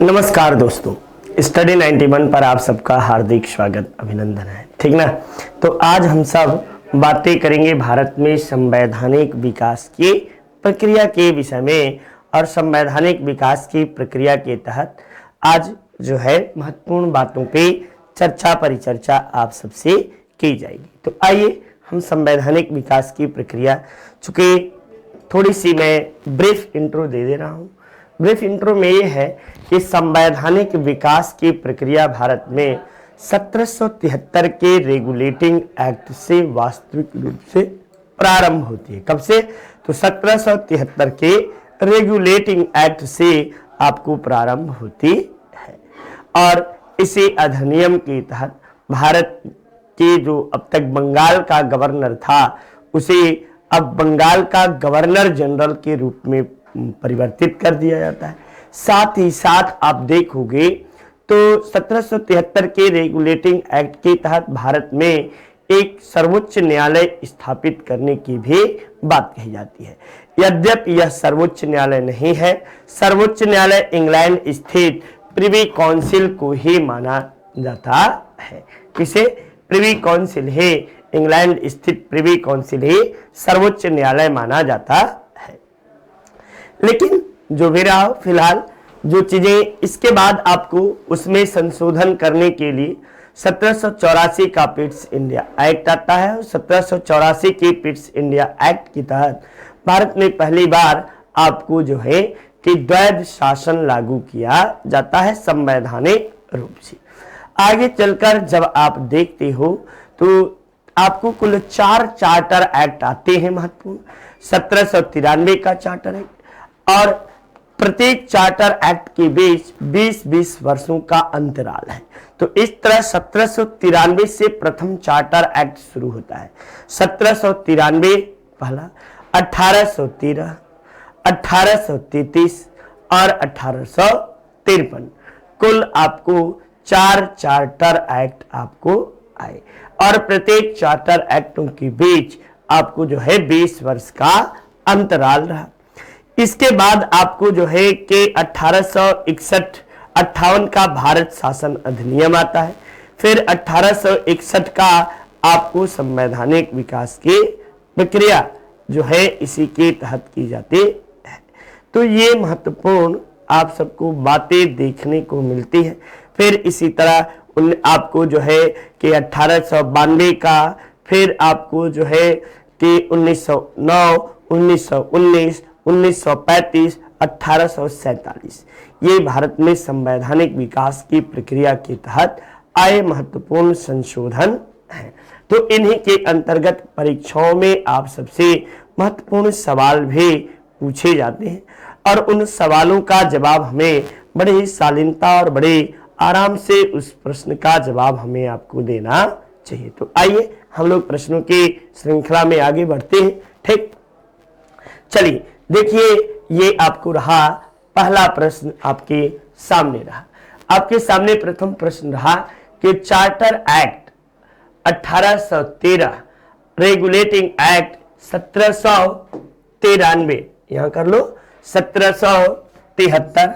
नमस्कार दोस्तों, स्टडी 91 पर आप सबका हार्दिक स्वागत अभिनंदन है। ठीक ना। तो आज हम सब बातें करेंगे भारत में संवैधानिक विकास की प्रक्रिया के विषय में। और संवैधानिक विकास की प्रक्रिया के तहत आज जो है महत्वपूर्ण बातों पे चर्चा परिचर्चा आप सबसे की जाएगी। तो आइए हम संवैधानिक विकास की प्रक्रिया, चूंकि थोड़ी सी मैं ब्रीफ इंट्रो दे रहा हूँ। ब्रीफ इंट्रो में ये है कि संवैधानिक विकास की प्रक्रिया भारत में 1773 के रेगुलेटिंग एक्ट से वास्तविक रूप से प्रारंभ होती है। कब से? तो 1773 के रेगुलेटिंग एक्ट से आपको प्रारंभ होती है। और इसी अधिनियम के तहत भारत के जो अब तक बंगाल का गवर्नर था, उसे अब बंगाल का गवर्नर जनरल के रूप में परिवर्तित कर दिया जाता है। साथ ही साथ आप देखोगे तो 1773 के रेगुलेटिंग एक्ट के तहत भारत में एक सर्वोच्च न्यायालय स्थापित करने की भी बात कही जाती है। यद्यपि यह सर्वोच्च न्यायालय नहीं है, सर्वोच्च न्यायालय इंग्लैंड स्थित प्रिवी काउंसिल को ही माना जाता है। किसे? प्रिवी काउंसिल है, इंग्लैंड स्थित प्रिवी काउंसिल ही सर्वोच्च न्यायालय माना जाता है। लेकिन जो भी रहा, फिलहाल जो चीजें इसके बाद आपको उसमें संशोधन करने के लिए 1784 का पिट्स इंडिया एक्ट आता है। 1784 के पिट्स इंडिया एक्ट के तहत भारत में पहली बार आपको जो है कि द्वैध शासन लागू किया जाता है संवैधानिक रूप से। आगे चलकर जब आप देखते हो तो आपको कुल 4 चार्टर एक्ट आते हैं महत्वपूर्ण। 1793 का चार्टर एक्ट, और प्रत्येक चार्टर एक्ट के बीच 20-20 वर्षों का अंतराल है। तो इस तरह 1793 से प्रथम चार्टर एक्ट शुरू होता है। 1793 पहला, 1813, 1833 और 1853 कुल आपको 4 चार्टर एक्ट आपको आए। और प्रत्येक चार्टर एक्टों के बीच आपको जो है 20 वर्ष का अंतराल रहा। इसके बाद आपको जो है कि 1861-58 का भारत शासन अधिनियम आता है। फिर 1861 का आपको संवैधानिक विकास की प्रक्रिया जो है इसी के तहत की जाती है। तो ये महत्वपूर्ण आप सबको बातें देखने को मिलती है। फिर इसी तरह आपको जो है कि 1892 का, फिर आपको जो है कि 1909, 1919, 1935, 1847 ये भारत में संवैधानिक विकास की प्रक्रिया के तहत आए महत्वपूर्ण संशोधन हैं। तो इन्हीं के अंतर्गत परीक्षाओं में आप सबसे महत्वपूर्ण सवाल भी पूछे जाते हैं, और उन सवालों का जवाब हमें बड़े ही शालीनता और बड़े आराम से उस प्रश्न का जवाब हमें आपको देना चाहिए। तो आइए हम लोग प्रश्नों की श्रृंखला में आगे बढ़ते हैं। ठीक, चलिए देखिए, ये आपको रहा पहला प्रश्न, आपके सामने रहा। आपके सामने प्रथम प्रश्न रहा कि चार्टर एक्ट 1813, रेगुलेटिंग एक्ट 1793, यहां कर लो 1773,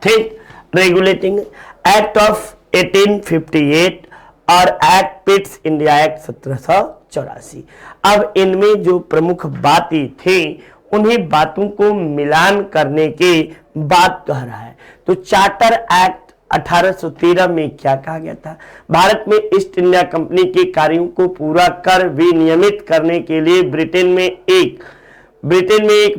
ठीक, रेगुलेटिंग एक्ट ऑफ 1858 और एक्ट पिट्स इंडिया एक्ट 1784। अब इनमें जो प्रमुख बातें थी उन्हीं बातों को मिलान करने के बात कह रहा है। तो चार्टर एक्ट 1813 में क्या कहा गया था? भारत में ईस्ट इंडिया कंपनी के कार्यों को पूरा कर विनियमित करने के लिए ब्रिटेन में एक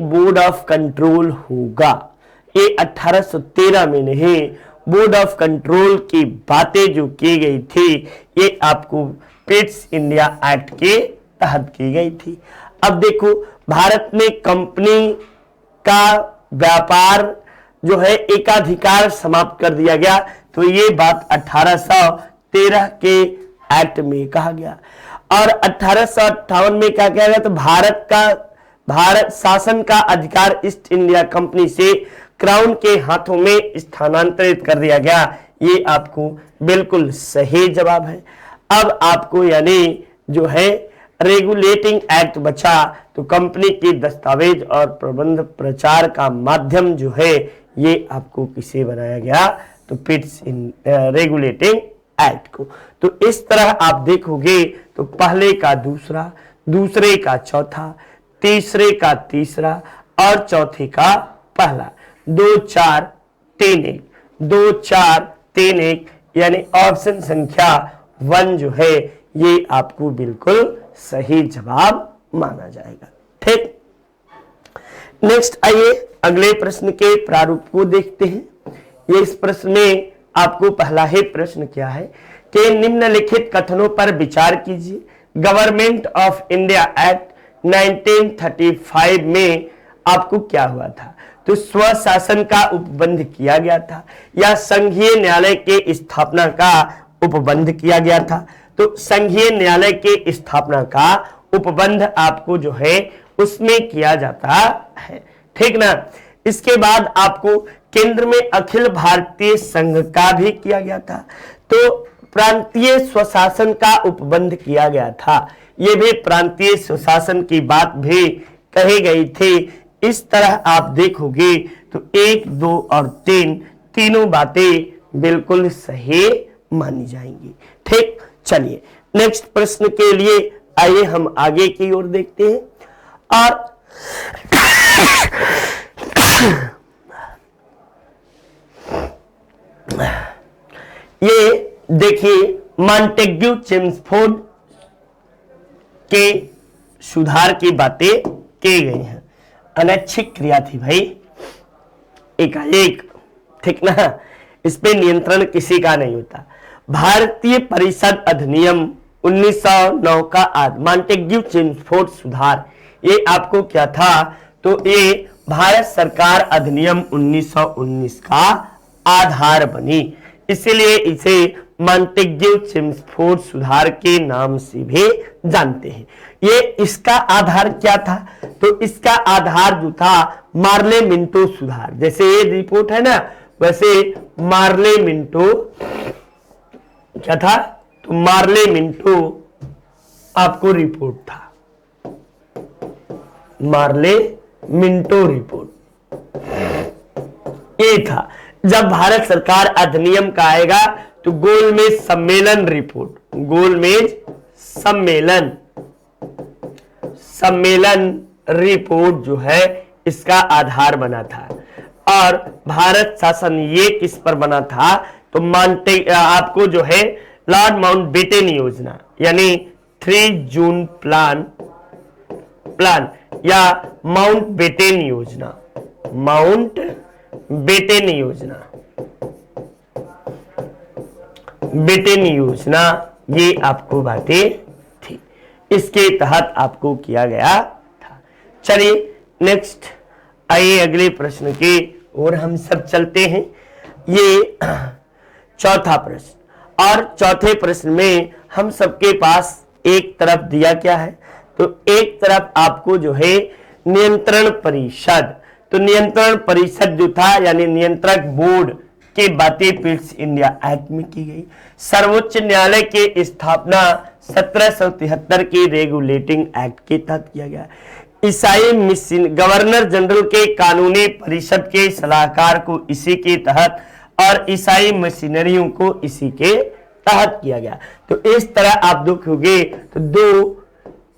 बोर्ड ऑफ कंट्रोल होगा। ये 1813 में नहीं, बोर्ड ऑफ कंट्रोल की बातें जो की गई थी ये आपको पिट्स इंडिया एक्ट के तहत की गई थी। अब देखो, भारत में कंपनी का व्यापार जो है एकाधिकार समाप्त कर दिया गया। तो ये बात 1813 के एक्ट में कहा गया। और 1858 में क्या कहा गया? तो भारत शासन का अधिकार ईस्ट इंडिया कंपनी से क्राउन के हाथों में स्थानांतरित कर दिया गया। ये आपको बिल्कुल सही जवाब है। अब आपको यानी जो है रेगुलेटिंग एक्ट बचा तो कंपनी के दस्तावेज और प्रबंध प्रचार का माध्यम जो है ये आपको किसे बनाया गया, तो पिट्स इन रेगुलेटिंग एक्ट को। तो इस तरह आप देखोगे तो पहले का दूसरा, दूसरे का चौथा, तीसरे का तीसरा और चौथे का पहला, 2 4 3 1, 2 4 3 1, यानी ऑप्शन संख्या 1 जो है ये आपको बिल्कुल सही जवाब माना जाएगा। ठीक, नेक्स्ट आइए अगले प्रश्न के प्रारूप को देखते हैं। ये इस प्रश्न में आपको पहला ही प्रश्न क्या है कि निम्नलिखित कथनों पर विचार कीजिए। गवर्नमेंट ऑफ इंडिया एक्ट 1935 में आपको क्या हुआ था, तो स्वशासन का उपबंध किया गया था या संघीय न्यायालय के स्थापना का उपबंध किया गया था। तो संघीय न्यायालय के स्थापना का उपबंध आपको जो है उसमें किया जाता है। ठीक ना। इसके बाद आपको केंद्र में अखिल भारतीय संघ का भी किया गया था, तो प्रांतीय स्वशासन का उपबंध किया गया था। यह भी प्रांतीय स्वशासन की बात भी कही गई थी। इस तरह आप देखोगे तो 1 2 और 3 तीनों बातें बिल्कुल सही मानी जाएंगी। ठीक, चलिए नेक्स्ट प्रश्न के लिए आइए हम आगे की ओर देखते हैं। और ये देखिए मॉन्टेग्यू चेम्सफोर्ड के सुधार की बातें की गई हैं। अनैच्छिक क्रिया थी भाई, एकाएक, ठीक ना, इस पे नियंत्रण किसी का नहीं होता। भारतीय परिषद अधिनियम 1909 का मॉन्टेग्यू चेम्सफोर्ड सुधार, ये आपको क्या था, तो ये भारत सरकार अधिनियम 1919 का आधार बनी, इसीलिए इसे मॉन्टेग्यू चेम्सफोर्ड सुधार के नाम से भी जानते हैं। ये इसका आधार क्या था, तो इसका आधार जो था मार्ले मिंटो सुधार, जैसे ये रिपोर्ट है ना वैसे मार्ले मिंटो क्या था, तो मार्ले मिंटो आपको रिपोर्ट था, मार्ले मिंटो रिपोर्ट ये था। जब भारत सरकार अधिनियम का आएगा तो गोलमेज सम्मेलन रिपोर्ट, गोलमेज सम्मेलन रिपोर्ट जो है इसका आधार बना था। और भारत शासन ये किस पर बना था, तो आपको जो है लॉर्ड माउंटबेटन योजना यानी 3 जून प्लान या माउंटबेटन योजना, बेटन योजना ये आपको बातें थी, इसके तहत आपको किया गया था। चलिए नेक्स्ट आइए अगले प्रश्न के और हम सब चलते हैं। ये चौथा प्रश्न, और चौथे प्रश्न में हम सबके पास एक तरफ दिया क्या है, तो एक तरफ आपको जो है नियंत्रण परिषद, तो नियंत्रण परिषद जो था यानी नियंत्रक बोर्ड की बातें पिट्स इंडिया एक्ट में की गई। सर्वोच्च न्यायालय की स्थापना 1773 के रेगुलेटिंग एक्ट के तहत किया गया। ईसाई मिशन गवर्नर जनरल के कानूनी परिषद के सलाहकार को इसी के तहत और ईसाई मिशनरियों को इसी के तहत किया गया। तो इस तरह आप देखोगे तो 2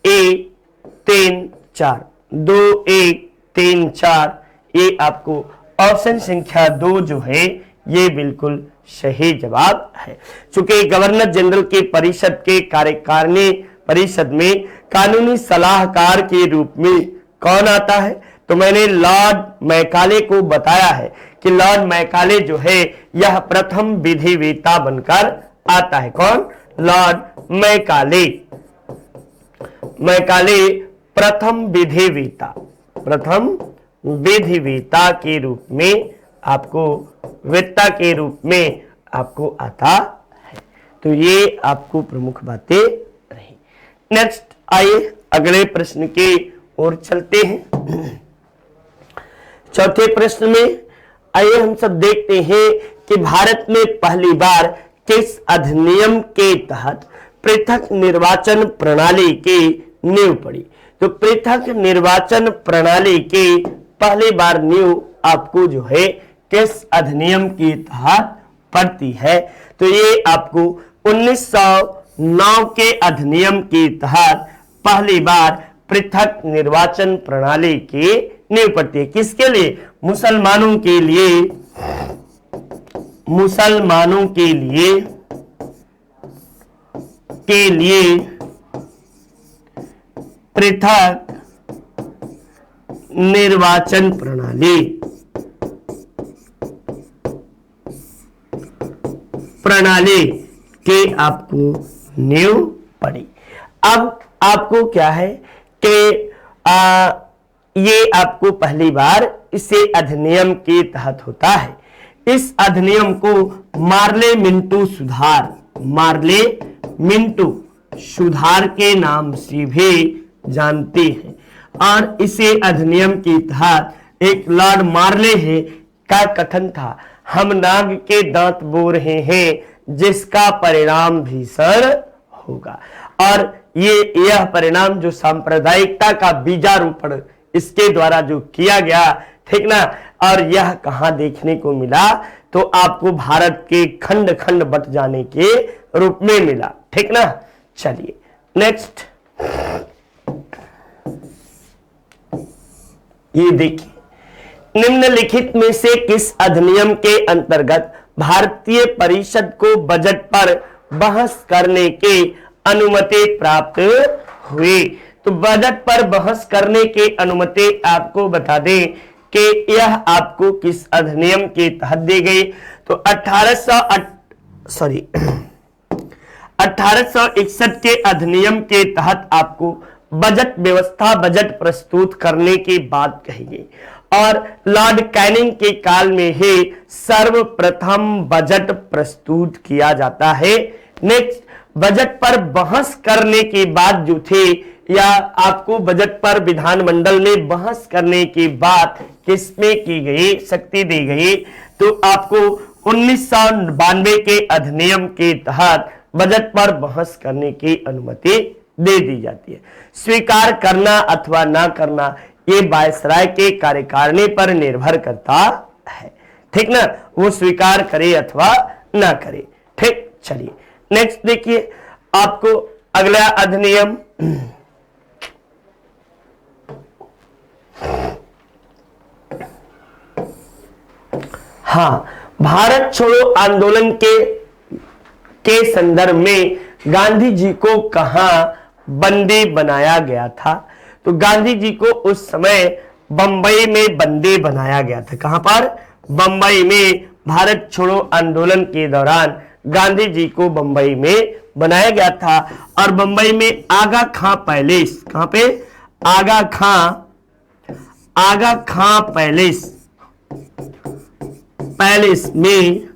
1 3 4 2 1 3 4 ये आपको ऑप्शन संख्या 2 जो है ये बिल्कुल सही जवाब है। चूंकि गवर्नर जनरल के परिषद के कार्यकारिणी परिषद में कानूनी सलाहकार के रूप में कौन आता है, तो मैंने लॉर्ड मैकाले को बताया है कि लॉर्ड मैकाले जो है यह प्रथम विधिवेता बनकर आता है। कौन, लॉर्ड मैकाले, मैकाले प्रथम विधिवेता के रूप में आपको वेत्ता के रूप में आपको आता है। तो ये आपको प्रमुख बातें रही। नेक्स्ट आइए अगले प्रश्न के ओर चलते हैं। चौथे प्रश्न में आइए हम सब देखते हैं कि भारत में पहली बार किस अधिनियम के तहत पृथक निर्वाचन प्रणाली की नींव पड़ी। तो पृथक निर्वाचन प्रणाली के पहली बार नींव आपको जो है किस अधिनियम के तहत पड़ती है? तो ये आपको 1909 के अधिनियम के तहत पहली बार पृथक निर्वाचन प्रणाली की नींव पड़ती है। किसके लिए? मुसलमानों के लिए, मुसलमानों के लिए पृथक निर्वाचन प्रणाली के आपको नींव पड़ी। अब आपको क्या है कि ये आपको पहली बार इसे अधिनियम के तहत होता है। इस अधिनियम को मार्ले मिंटो सुधार के नाम से भी जानते हैं। और इसे अधिनियम के तहत एक लॉर्ड मार्ले है का कथन था, हम नाग के दांत बो रहे हैं जिसका परिणाम भीषण होगा। और यह परिणाम जो सांप्रदायिकता का बीजारोपण इसके द्वारा जो किया गया, ठीक ना, और यह कहां देखने को मिला? तो आपको भारत के खंड खंड बट जाने के रूप में मिला, ठीक ना। चलिए नेक्स्ट, ये देखिए, निम्नलिखित में से किस अधिनियम के अंतर्गत भारतीय परिषद को बजट पर बहस करने के अनुमति प्राप्त हुई? तो बजट पर बहस करने की अनुमति आपको बता दें कि यह आपको किस अधिनियम के तहत दी गई? तो 1861 के अधिनियम के तहत आपको बजट व्यवस्था, बजट प्रस्तुत करने की बात कही गई। और लॉर्ड कैनिंग के काल में ही सर्वप्रथम बजट प्रस्तुत किया जाता है। नेक्स्ट, बजट पर बहस करने की बात जो थी, या आपको बजट पर विधानमंडल में बहस करने की बात किसमें की गई, शक्ति दी गई? तो आपको 1992 के अधिनियम के तहत बजट पर बहस करने की अनुमति दे दी जाती है। स्वीकार करना अथवा ना करना ये वायसराय के कार्यकारिणी पर निर्भर करता है, ठीक ना, वो स्वीकार करे अथवा ना करे। ठीक, चलिए नेक्स्ट देखिए, आपको अगला अधिनियम हाँ, भारत छोड़ो आंदोलन के संदर्भ में गांधी जी को कहां बंदी बनाया गया था? तो गांधी जी को उस समय बंबई में बंदी बनाया गया था। कहां पर? बंबई में। भारत छोड़ो आंदोलन के दौरान गांधी जी को बंबई में बनाया गया था। और बंबई में आगा खां पैलेस, कहां पे? आगा खां पैलेस में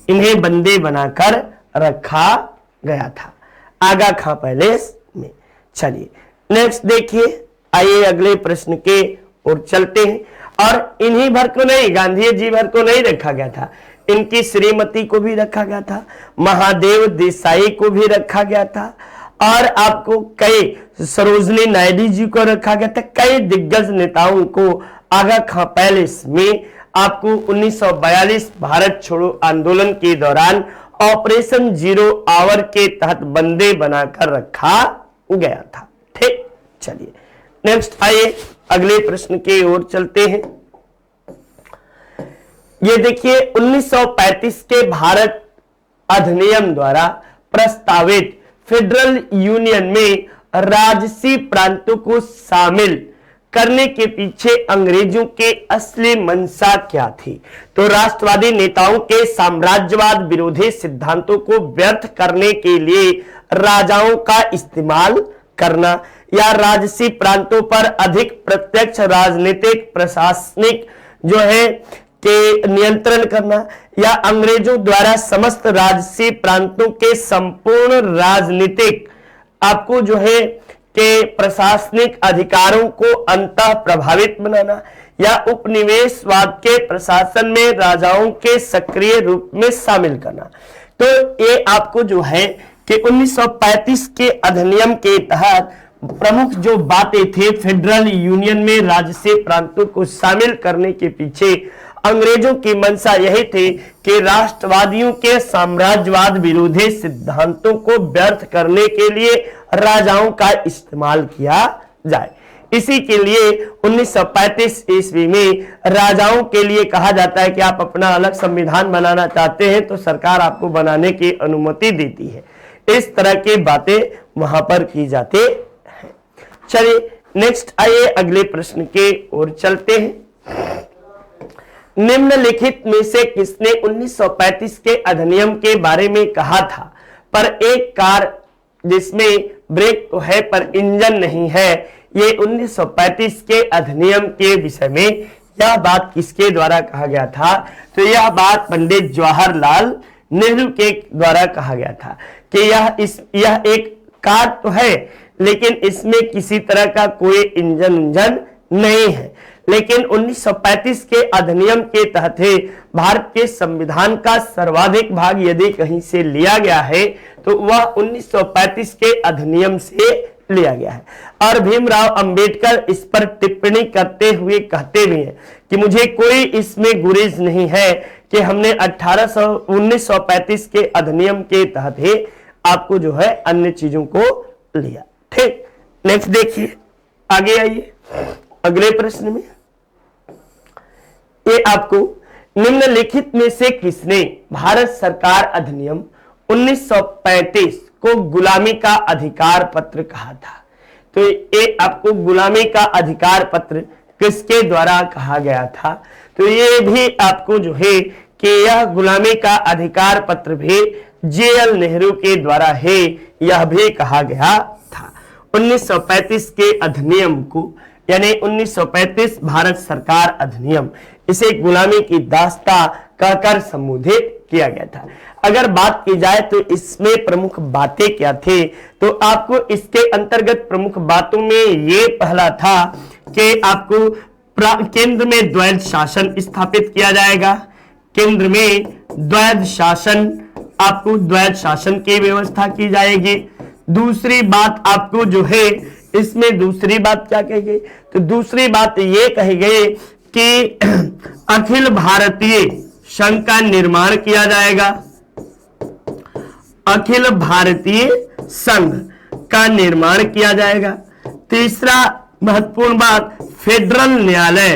इन्हें बंदी बनाकर रखा गया था, आगा खां पैलेस में। चलिए नेक्स्ट देखिए, आइए अगले प्रश्न के ओर चलते हैं। और इन्हीं भर को नहीं, गांधी जी भर को नहीं रखा गया था, इनकी श्रीमती को भी रखा गया था, महादेव देसाई को भी रखा गया था, और आपको कई सरोजनी नायडू जी को रखा गया था। कई दिग्गज नेताओं को आगा खां पैलेस में आपको 1942 भारत छोड़ो आंदोलन के दौरान ऑपरेशन जीरो आवर के तहत बंदी बनाकर रखा गया था। ठीक, चलिए नेक्स्ट आइए अगले प्रश्न की ओर चलते हैं। ये देखिए, 1935 के भारत अधिनियम द्वारा प्रस्तावित फेडरल यूनियन में राजसी प्रांतों को शामिल करने के पीछे अंग्रेजों के असली मंशा क्या थी? तो राष्ट्रवादी नेताओं के साम्राज्यवाद विरोधी सिद्धांतों को व्यर्थ करने के लिए राजाओं का इस्तेमाल करना, या राजसी प्रांतों पर अधिक प्रत्यक्ष राजनीतिक प्रशासनिक जो है के नियंत्रण करना, या अंग्रेजों द्वारा समस्त राजसी प्रांतों के संपूर्ण राजनीतिक आपको जो है के प्रशासनिक अधिकारों को अंतः प्रभावित बनाना, या उपनिवेशवाद के प्रशासन में राजाओं के सक्रिय रूप में शामिल करना। तो ये आपको जो है कि 1935 के अधिनियम के तहत प्रमुख जो बातें थे, फेडरल यूनियन में राज्य से प्रांतों को शामिल करने के पीछे अंग्रेजों की मंशा यही थी कि राष्ट्रवादियों के साम्राज्यवाद विरोधी सिद्धांतों को व्यर्थ करने के लिए राजाओं का इस्तेमाल किया जाए। इसी के लिए 1935 ईस्वी में राजाओं के लिए कहा जाता है कि आप अपना अलग संविधान बनाना चाहते हैं तो सरकार आपको बनाने की अनुमति देती है। इस तरह की बातें वहां पर की जाती हैं। चलिए नेक्स्ट आइए अगले प्रश्न के ओर चलते हैं। निम्नलिखित में से किसने 1935 के अधिनियम के बारे में कहा था, पर एक कार जिसमें ब्रेक तो है पर इंजन नहीं है, ये 1935 के अधिनियम के विषय में यह बात किसके द्वारा कहा गया था? तो यह बात पंडित जवाहरलाल नेहरू के द्वारा कहा गया था कि यह एक कार तो है लेकिन इसमें किसी तरह का कोई इंजन नहीं है। लेकिन 1935 के अधिनियम के तहत भारत के संविधान का सर्वाधिक भाग यदि कहीं से लिया गया है तो वह 1935 के अधिनियम से लिया गया है। और भीमराव अंबेडकर इस पर टिप्पणी करते हुए कहते भी हैं कि मुझे कोई इसमें गुरेज नहीं है कि हमने 1935 के अधिनियम के तहत ही आपको जो है अन्य चीजों को लिया। ठीक, नेक्स्ट देखिए, आगे आइए अगले प्रश्न में। ये आपको निम्नलिखित में से किसने भारत सरकार अधिनियम 1935 को गुलामी का अधिकार पत्र कहा था? तो ये आपको गुलामी का अधिकार पत्र किसके द्वारा कहा गया था? तो ये भी आपको जो है कि यह गुलामी का अधिकार पत्र भी JL नेहरू के द्वारा है, यह भी कहा गया था। 1935 के अधिनियम को यानी 1935 भारत सरकार अधिनियम, इसे गुलामी की दास्तां कहकर संबोधित किया गया था। अगर बात की जाए तो इसमें प्रमुख बातें क्या थी, तो आपको इसके अंतर्गत प्रमुख बातों में ये पहला था कि आपको केंद्र में द्वैध शासन स्थापित किया जाएगा। केंद्र में द्वैध शासन, आपको द्वैध शासन की व्यवस्था की जाएगी। दूसरी बात आपको जो है इसमें दूसरी बात क्या कही गई, तो दूसरी बात ये कही गई कि अखिल भारतीय संघ का निर्माण किया जाएगा। अखिल भारतीय संघ का निर्माण किया जाएगा। तीसरा महत्वपूर्ण बात, फेडरल न्यायालय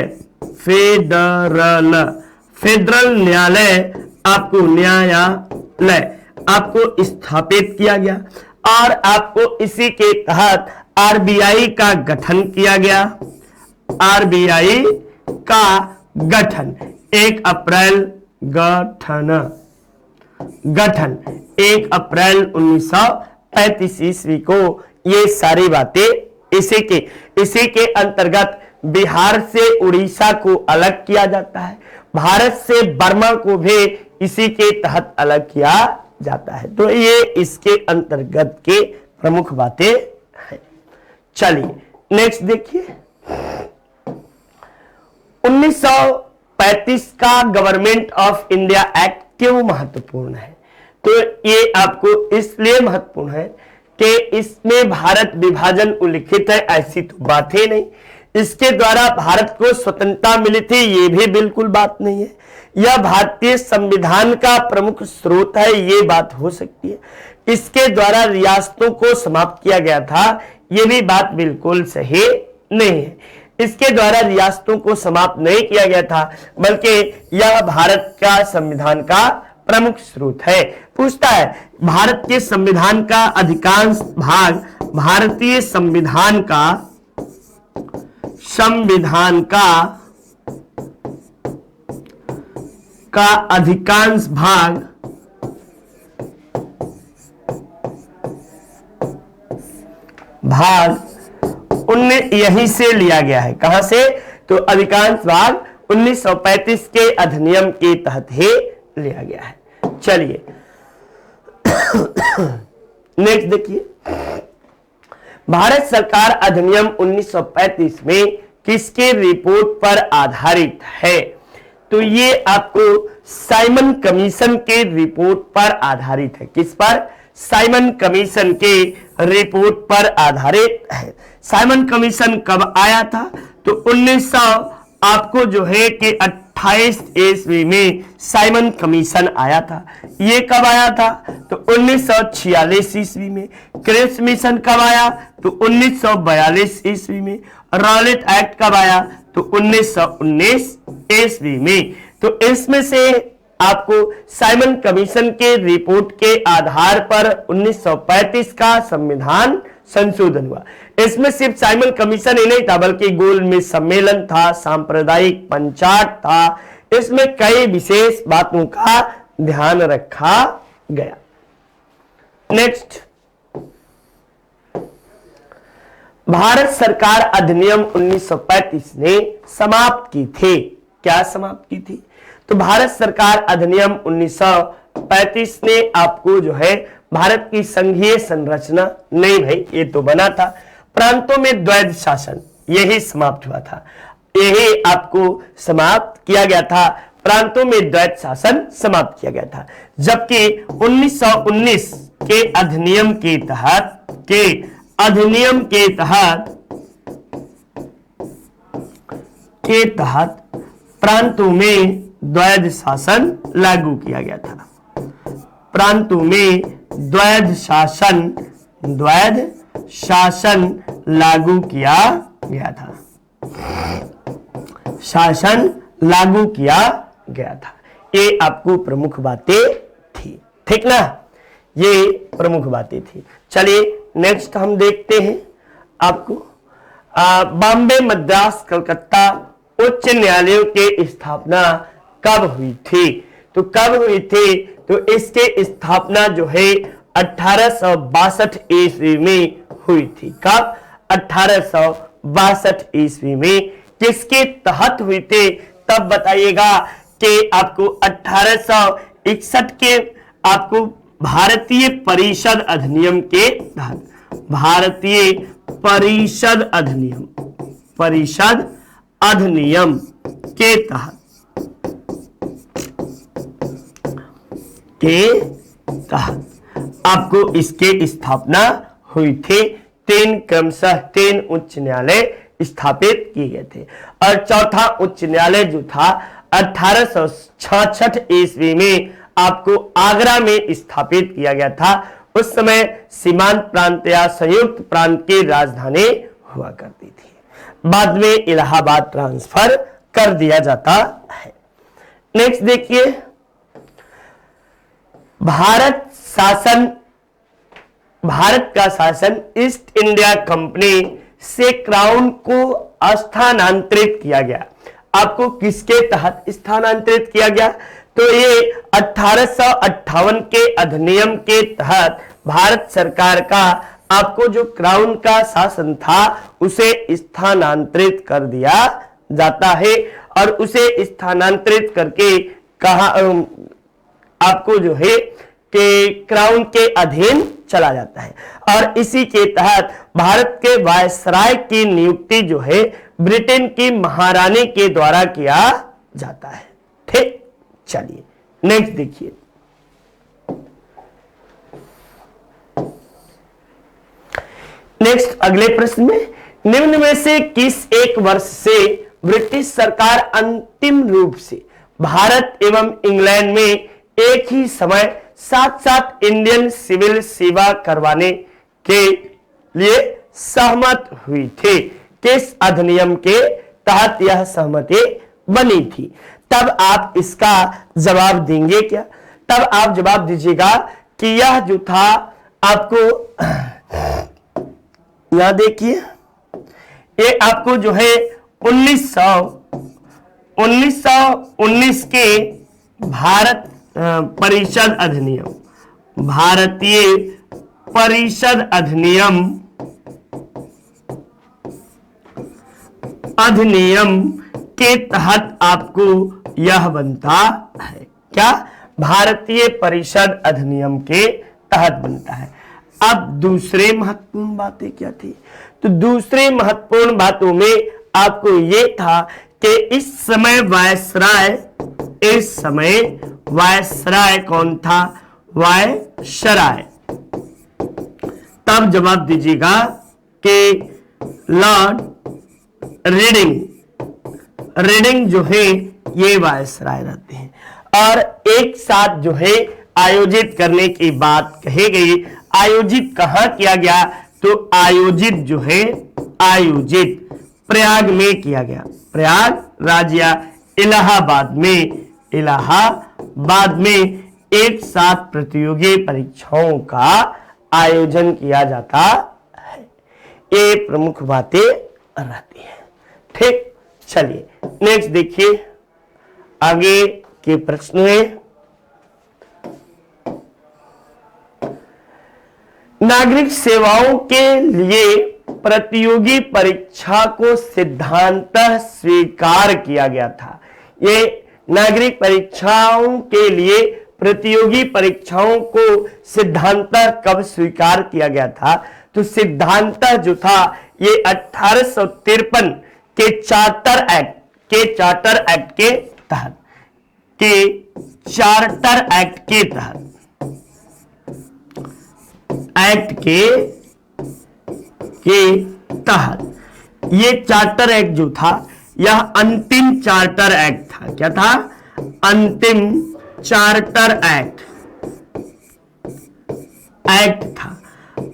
आपको स्थापित किया गया और आपको इसी के तहत RBI का गठन किया गया। RBI का गठन 1 अप्रैल 1935 ईस्वी को। ये सारी बातें इसी के अंतर्गत बिहार से उड़ीसा को अलग किया जाता है, भारत से बर्मा को भी इसी के तहत अलग किया जाता है। तो ये इसके अंतर्गत के प्रमुख बातें हैं। चलिए नेक्स्ट देखिए, 1935 का गवर्नमेंट ऑफ इंडिया एक्ट क्यों महत्वपूर्ण है? तो ये आपको इसलिए महत्वपूर्ण है कि इसमें भारत विभाजन उल्लिखित है, ऐसी तो बात ही नहीं। इसके द्वारा भारत को स्वतंत्रता मिली थी, ये भी बिल्कुल बात नहीं है। यह भारतीय संविधान का प्रमुख स्रोत है, ये बात हो सकती है। इसके द्वारा रियासतों को समाप्त किया गया था, ये भी बात बिल्कुल सही नहीं है। इसके द्वारा रियासतों को समाप्त नहीं किया गया था, बल्कि यह भारत का संविधान का प्रमुख स्रोत है। पूछता है भारत के संविधान का अधिकांश भाग, भारतीय संविधान का अधिकांश भाग यहीं से लिया गया है। कहां से? तो अधिकांश भाग 1935 के अधिनियम के तहत ही लिया गया है। चलिए नेक्स्ट देखिए, भारत सरकार अधिनियम 1935 में किसके रिपोर्ट पर आधारित है? तो ये आपको साइमन कमीशन के रिपोर्ट पर आधारित है। किस पर? साइमन कमीशन के रिपोर्ट पर आधारित है। साइमन कमीशन कब आया था? तो 1900 आपको जो है कि 28 ईस्वी में साइमन कमीशन आया था। ये कब आया था? तो 1946 ईस्वी में। क्रिप्स मिशन कब आया? तो 1942 ईस्वी में। रॉलेट एक्ट कब आया? तो 1919 ईस्वी में। तो इसमें से आपको साइमन कमीशन के रिपोर्ट के आधार पर 1935 का संविधान संशोधन हुआ। इसमें सिर्फ साइमन कमीशन ही नहीं था, बल्कि गोलमेज सम्मेलन था, सांप्रदायिक पंचायत था। इसमें कई विशेष बातों का ध्यान रखा गया। नेक्स्ट, भारत सरकार अधिनियम 1935 ने समाप्त की थी। क्या समाप्त की थी? तो भारत सरकार अधिनियम 1935 ने आपको जो है भारत की संघीय संरचना, नहीं भाई ये तो बना था, प्रांतों में द्वैध शासन, यही समाप्त हुआ था। यही आपको समाप्त किया गया था, प्रांतों में द्वैध शासन समाप्त किया गया था। जबकि 1919 के अधिनियम के तहत प्रांतों में द्वैध शासन लागू किया गया था। प्रांतों में द्वैध शासन लागू किया गया था। शासन लागू किया गया था। ये आपको प्रमुख बातें थी, ठीक ना? ये प्रमुख बातें थी। चलिए नेक्स्ट हम देखते हैं आपको बॉम्बे, मद्रास, कलकत्ता उच्च न्यायालयों की स्थापना कब हुई थी? तो कब हुई थी? तो इसके स्थापना जो है 1862 ईस्वी में हुई थी। कब? 1862 ईस्वी में। किसके तहत हुई थी तब बताइएगा कि आपको 1861 के आपको भारतीय परिषद अधिनियम के तहत, भारतीय परिषद अधिनियम के तहत आपको इसके स्थापना हुई थी। क्रमशः 3 उच्च न्यायालय स्थापित किए गए थे। और चौथा उच्च न्यायालय जो था 1866 ईस्वी में आपको आगरा में स्थापित किया गया था। उस समय सीमांत प्रांत या संयुक्त प्रांत की राजधानी हुआ करती थी। बाद में इलाहाबाद ट्रांसफर कर दिया जाता है। नेक्स्ट देखिए, भारत का शासन ईस्ट इंडिया कंपनी से क्राउन को स्थानांतरित किया गया। आपको किसके तहत स्थानांतरित किया गया? तो ये 1858 के अधिनियम के तहत भारत सरकार का आपको जो क्राउन का शासन था उसे स्थानांतरित कर दिया जाता है। और उसे स्थानांतरित करके कहा आपको जो है कि क्राउन के अधीन चला जाता है। और इसी के तहत भारत के वायसराय की नियुक्ति जो है ब्रिटेन की महारानी के द्वारा किया जाता है। ठीक, चलिए नेक्स्ट देखिए। नेक्स्ट अगले प्रश्न में, निम्न में से किस एक वर्ष से ब्रिटिश सरकार अंतिम रूप से भारत एवं इंग्लैंड में एक ही समय साथ साथ इंडियन सिविल सेवा करवाने के लिए सहमत हुई थी? किस अधिनियम के तहत यह सहमति बनी थी? तब आप इसका जवाब देंगे क्या? तब आप जवाब दीजिएगा कि यह जो था आपको यहां देखिए, ये आपको जो है 1919 के भारत परिषद अधिनियम, भारतीय परिषद अधिनियम के तहत आपको यह बनता है। क्या? भारतीय परिषद अधिनियम के तहत बनता है। अब दूसरे महत्वपूर्ण बातें क्या थी? तो दूसरे महत्वपूर्ण बातों में आपको यह था कि इस समय वायसराय कौन था? वायसराय तब जवाब दीजिएगा कि लॉर्ड रीडिंग जो है ये वायसराय रहते हैं। और एक साथ जो है आयोजित करने की बात कही गई। आयोजित कहां किया गया? तो आयोजित जो है आयोजित प्रयाग में किया गया। प्रयागराज या इलाहाबाद में एक साथ प्रतियोगी परीक्षाओं का आयोजन किया जाता है। ये प्रमुख बातें रहती हैं। ठीक, चलिए नेक्स्ट देखिए आगे के प्रश्न में। नागरिक सेवाओं के लिए प्रतियोगी परीक्षा को सिद्धांतः स्वीकार किया गया था। ये नागरिक परीक्षाओं के लिए प्रतियोगी परीक्षाओं को सिद्धांतः कब स्वीकार किया गया था? तो सिद्धांतः जो था ये 1853 के चार्टर एक्ट के तहत ये चार्टर एक्ट जो था यह अंतिम चार्टर एक्ट था। क्या था? अंतिम चार्टर एक्ट था।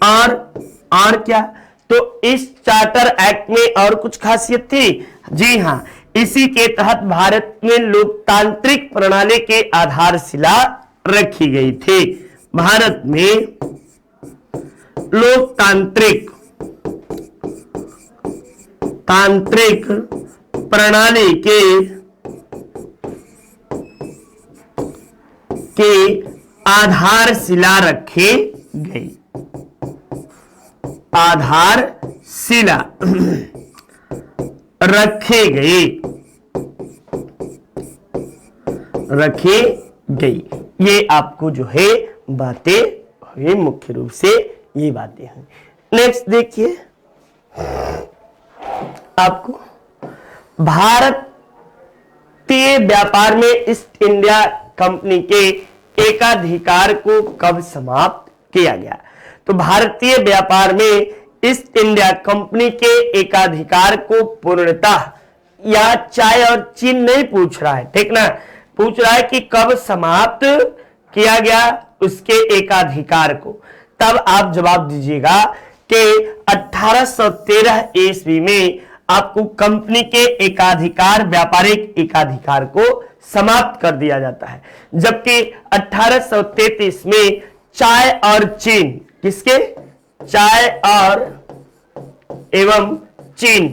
और क्या? तो इस चार्टर एक्ट में और कुछ खासियत थी? जी हां, इसी के तहत भारत में लोकतांत्रिक प्रणाली की आधारशिला रखी गई थी। भारत में लोकतांत्रिक प्रणाली के आधारशिला रखी गई। आधारशिला रखी गई। ये आपको जो है बातें हुई, मुख्य रूप से ये बातें हैं। नेक्स्ट देखिए, आपको भारतीय व्यापार में ईस्ट इंडिया कंपनी के एकाधिकार को कब समाप्त किया गया? तो भारतीय व्यापार में ईस्ट इंडिया कंपनी के एकाधिकार को पूर्णतः, या चाय और चीन नहीं पूछ रहा है, ठीक ना, पूछ रहा है कि कब समाप्त किया गया उसके एकाधिकार को। तब आप जवाब दीजिएगा कि 1813 ईस्वी में आपको कंपनी के एकाधिकार, व्यापारिक एकाधिकार को समाप्त कर दिया जाता है। जबकि 1833 में चाय और चीन, किसके? चाय और एवं चीन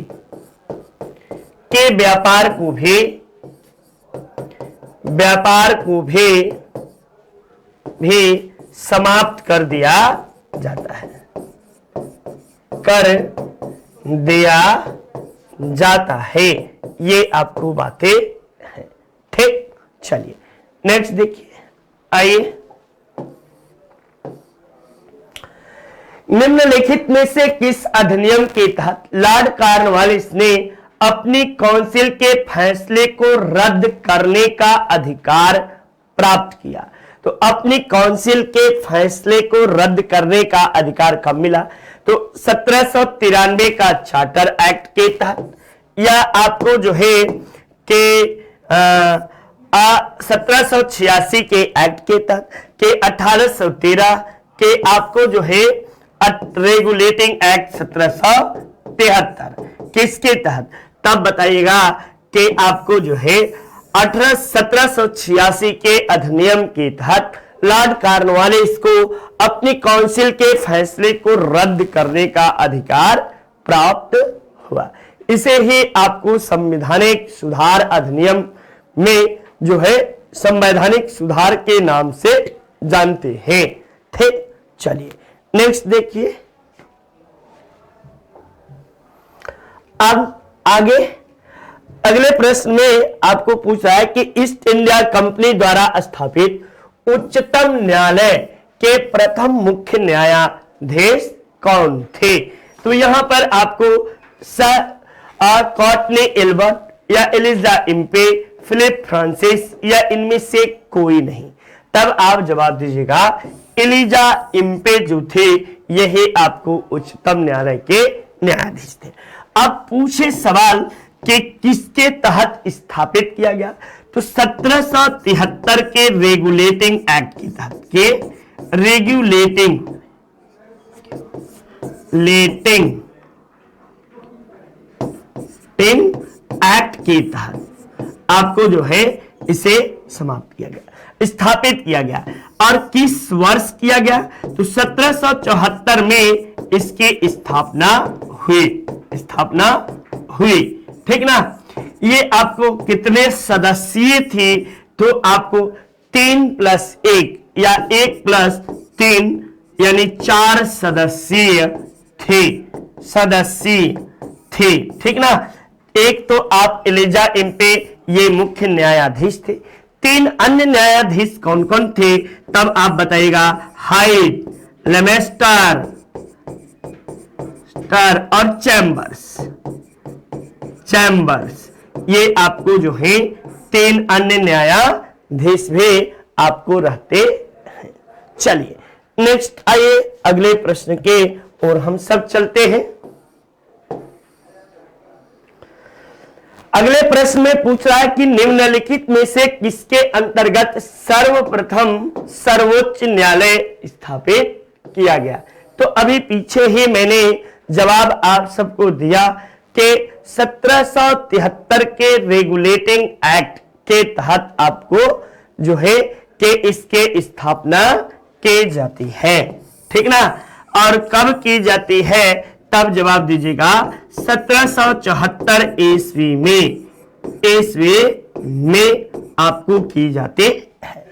के व्यापार को भी समाप्त कर दिया जाता है, ये आपको बातें हैं। ठीक, चलिए नेक्स्ट देखिए, आइए। निम्नलिखित में से किस अधिनियम के तहत लॉर्ड कॉर्नवालिस ने अपनी काउंसिल के फैसले को रद्द करने का अधिकार प्राप्त किया? तो अपनी काउंसिल के फैसले को रद्द करने का अधिकार कब मिला? तो 1793 का चार्टर एक्ट के तहत, या आपको जो है कि 1786 के एक्ट के तहत, के 1813 के आपको जो है रेगुलेटिंग एक्ट 1773, किसके तहत? तब बताइएगा कि आपको जो है 1786 के अधिनियम के तहत लॉर्ड कॉर्नवालिस को अपनी काउंसिल के फैसले को रद्द करने का अधिकार प्राप्त हुआ। इसे ही आपको संवैधानिक सुधार अधिनियम में जो है संवैधानिक सुधार के नाम से जानते हैं। ठीक, चलिए नेक्स्ट देखिए। अब आगे अगले प्रश्न में आपको पूछ रहा है कि ईस्ट इंडिया कंपनी द्वारा स्थापित उच्चतम न्यायालय के प्रथम मुख्य न्यायाधीश कौन थे? तो यहां पर आपको कॉर्टनी एल्बर्ट या एलिजा इम्पे, फिलिप फ्रांसिस, या इनमें से कोई नहीं। तब आप जवाब दीजिएगा एलिजा इम्पे जो थे यही आपको उच्चतम न्यायालय के न्यायाधीश थे। अब पूछे सवाल कि किसके तहत स्थापित किया गया, तो 1773 के रेगुलेटिंग एक्ट के तहत, के रेगुलेटिंग एक्ट के तहत आपको जो है इसे समाप्त किया गया, स्थापित किया गया। और किस वर्ष किया गया, तो 1774 में इसकी स्थापना हुई। ठीक ना। ये आपको कितने सदस्यीय थी, तो आपको 3+1 या 1+3 यानी 4 सदस्यीय थे। ठीक ना। एक तो आप एलिजा इम्पे ये मुख्य न्यायाधीश थे। 3 अन्य न्यायाधीश कौन कौन थे, तब आप बताइएगा। हाइड, लेमेस्टर और चैम्बर्स, ये आपको जो है 3 अन्य न्यायाधीश भी आपको रहते हैं। चलिए नेक्स्ट आइए अगले प्रश्न के और हम सब चलते हैं। अगले प्रश्न में पूछ रहा है कि निम्नलिखित में से किसके अंतर्गत सर्वप्रथम सर्वोच्च न्यायालय स्थापित किया गया। तो अभी पीछे ही मैंने जवाब आप सबको दिया कि 1773 के रेगुलेटिंग एक्ट के तहत आपको जो है कि इसके स्थापना की जाती है। ठीक ना। और कब की जाती है, तब जवाब दीजिएगा 1774 ईस्वी में आपको की जाती है।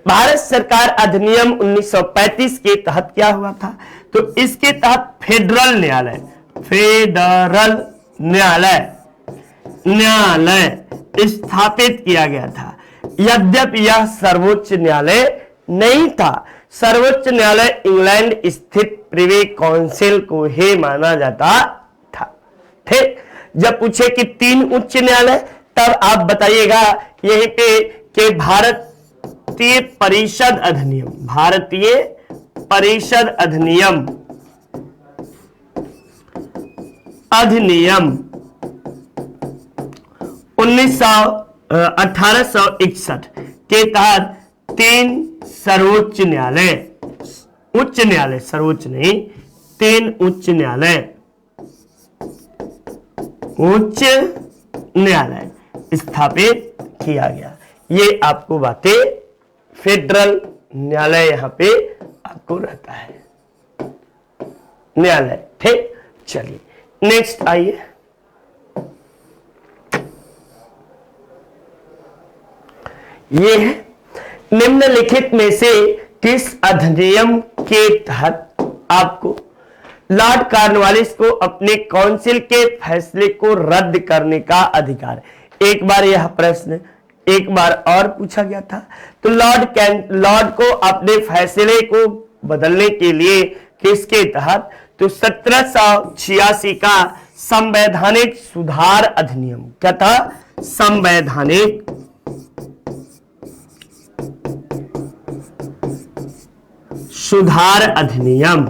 भारत सरकार अधिनियम 1935 के तहत क्या हुआ था, तो इसके तहत फेडरल न्यायालय स्थापित किया गया था। यद्यपि यह सर्वोच्च न्यायालय नहीं था। सर्वोच्च न्यायालय इंग्लैंड स्थित प्रिवी काउंसिल को ही माना जाता था। ठीक। जब पूछे कि 3 उच्च न्यायालय, तब आप बताइएगा यहीं पे कि भारतीय परिषद अधिनियम 1861 के तहत 3 सर्वोच्च न्यायालय, उच्च न्यायालय, सर्वोच्च नहीं, 3 उच्च न्यायालय स्थापित किया गया। ये आपको बातें, फेडरल न्यायालय यहां पे आपको रहता है न्यायालय। ठीक। चलिए नेक्स्ट आइए। ये है निम्नलिखित में से किस अधिनियम के तहत आपको लॉर्ड कॉर्नवालिस को अपने काउंसिल के फैसले को रद्द करने का अधिकार। एक बार यह प्रश्न एक बार और पूछा गया था, तो लॉर्ड को अपने फैसले को बदलने के लिए किसके तहत, तो 1786 का संवैधानिक सुधार अधिनियम। क्या था, संवैधानिक सुधार अधिनियम।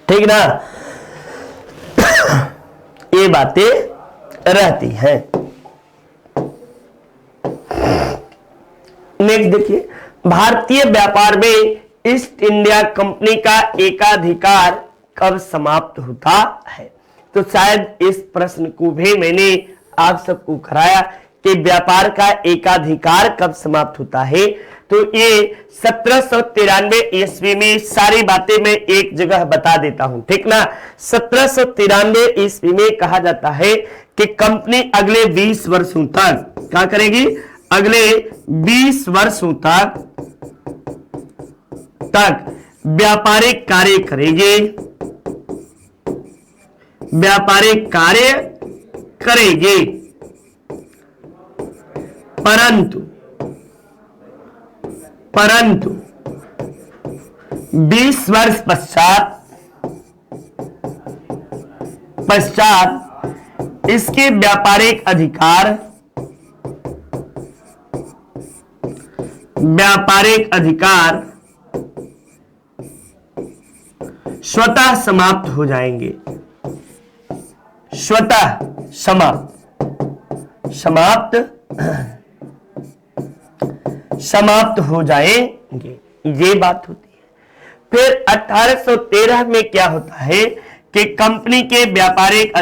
ठीक ना। ये बातें रहती हैं। नेक्स्ट देखिए, भारतीय व्यापार में ईस्ट इंडिया कंपनी का एकाधिकार कब समाप्त होता है। तो शायद इस प्रश्न को भी मैंने आप सबको कराया कि व्यापार का एकाधिकार कब समाप्त होता है। तो ये 1793 ईस्वी में, सारी बातें मैं एक जगह बता देता हूं। ठीक ना। 1793 ईस्वी में कहा जाता है कि कंपनी अगले 20 वर्षों तक क्या करेगी, अगले 20 वर्षों तक व्यापारिक कार्य करेगी, व्यापारिक कार्य करेगी। परंतु 20 वर्ष पश्चात इसके व्यापारिक अधिकार व्यापारिक अधिकार स्वतः समाप्त हो जाएंगे, स्वतः समाप्त हो जाएंगे, ये बात होती है। फिर 1813 में क्या होता है कि कंपनी के व्यापारिक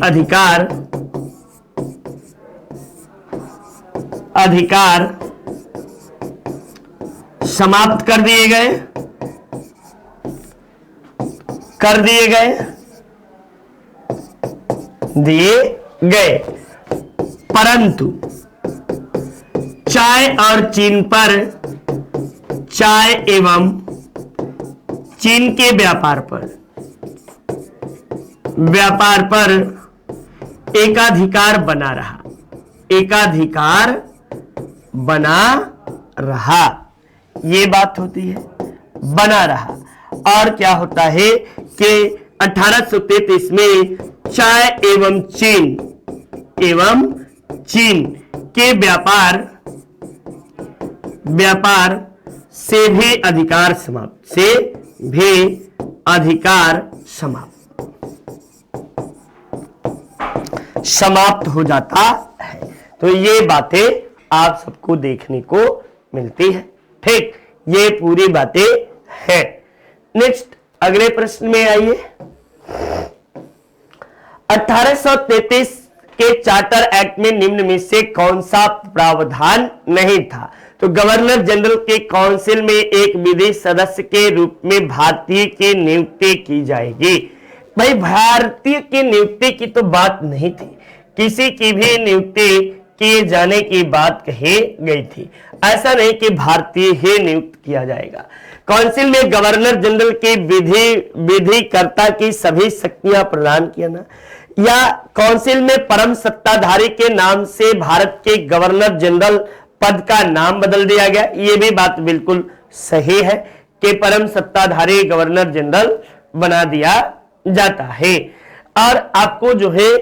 अधिकार अधिकार समाप्त कर दिए गए, परंतु चाय और चीन पर, चाय एवं चीन के व्यापार पर एकाधिकार बना रहा, ये बात होती है, बना रहा। और क्या होता है कि 1833 में चाय एवं चीन के व्यापार से भी अधिकार समाप्त हो जाता है। तो ये बातें आप सबको देखने को मिलती है, ठीक, ये पूरी बातें हैं। नेक्स्ट अगले प्रश्न में आइए। 1833 के चार्टर एक्ट में निम्न में से कौन सा प्रावधान नहीं था? तो गवर्नर जनरल के काउंसिल में एक विधि सदस्य के रूप में भारतीय की नियुक्ति की जाएगी। भाई भारतीय की नियुक्ति की तो बात नहीं थी, किसी की भी नियुक्ति किए जाने की बात कही गई थी। ऐसा नहीं कि भारतीय ही नियुक्त किया जाएगा। काउंसिल में गवर्नर जनरल की विधिकर्ता की सभी शक्तियां प्रदान किया ना, या काउंसिल में परम सत्ताधारी के नाम से भारत के गवर्नर जनरल पद का नाम बदल दिया गया, ये भी बात बिल्कुल सही है कि परम सत्ताधारी गवर्नर जनरल बना दिया जाता है। और आपको जो है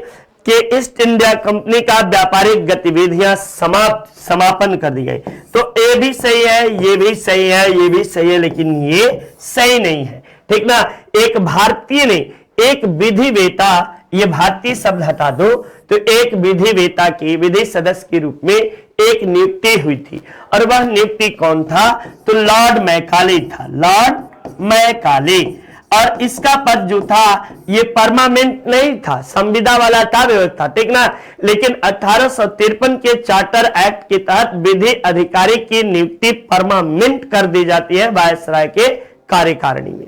कि ईस्ट इंडिया कंपनी का व्यापारिक गतिविधियां समापन कर दी गई। तो ये भी सही है, ये भी सही है, ये भी सही है, लेकिन ये सही नहीं है, ठीक ना। एक भारतीय ने, एक विधिवेता, ये भारतीय शब्द हटा दो, तो एक विधिवेता की विधि सदस्य के रूप में एक नियुक्ति हुई थी, और वह नियुक्ति कौन था? तो लॉर्ड मैकाले था, लॉर्ड मैकाले। और इसका पद जो था ये परमानेंट नहीं था, संविदा वाला था व्यवस्था, ठीक ना। लेकिन 1853 के चार्टर एक्ट के तहत विधि अधिकारी की नियुक्ति परमानेंट कर दी जाती है वायसराय के कार्यकारिणी में,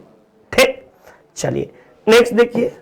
ठीक। चलिए नेक्स्ट देखिए।